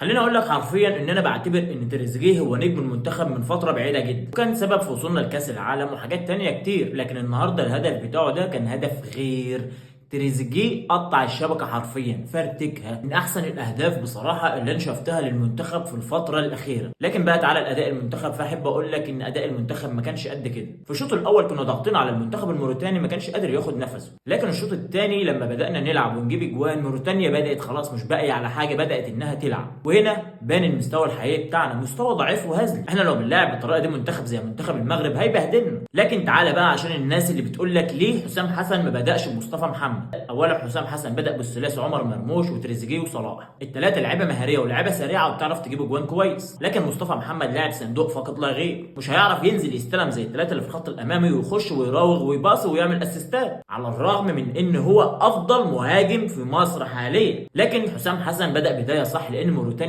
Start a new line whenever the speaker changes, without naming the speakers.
خليني اقول لك حرفيا ان انا بعتبر ان تريزيجيه هو نجم المنتخب من فتره بعيده جدا، وكان سبب في وصولنا لكاس العالم وحاجات تانية كتير. لكن النهارده الهدف بتاعه ده كان هدف غير. تريزيجيه قطع الشبكه حرفيا، فرتكها، من احسن الاهداف بصراحه اللي انا شفتها للمنتخب في الفتره الاخيره. لكن بقى تعالى لاداء المنتخب، فاحب اقول لك ان اداء المنتخب ما كانش قد كده. في الشوط الاول كنا ضاغطين على المنتخب الموريتاني، ما كانش قادر ياخد نفسه. لكن الشوط الثاني لما بدانا نلعب ونجيب اجوان، موريتانيا بدات خلاص مش باقي على حاجه، بدات انها تلعب. وهنا بان المستوى الحقيقي بتاعنا، مستوى ضعيف وهزلي. احنا لو بنلعب بالطريقه دي منتخب زي منتخب المغرب هيبهدلنا. لكن تعالى بقى عشان الناس اللي بتقول لك ليه حسام حسن ما بداش بمصطفى محمد. اولا حسام حسن بدا بالثلاثي عمر مرموش وتريزيجيه وصلاح، الثلاثه لعيبه مهاريه ولاعيبه سريعه وبتعرف تجيب اجوان كويس. لكن مصطفى محمد لاعب صندوق فقط لا غير، مش هيعرف ينزل يستلم زي الثلاثه اللي في الخط الامامي ويخش ويراوغ ويباصي ويعمل اسيستات، على الرغم من ان هو افضل مهاجم في مصر حاليا. لكن حسام حسن بدا بدايه صح، لان موريتانيا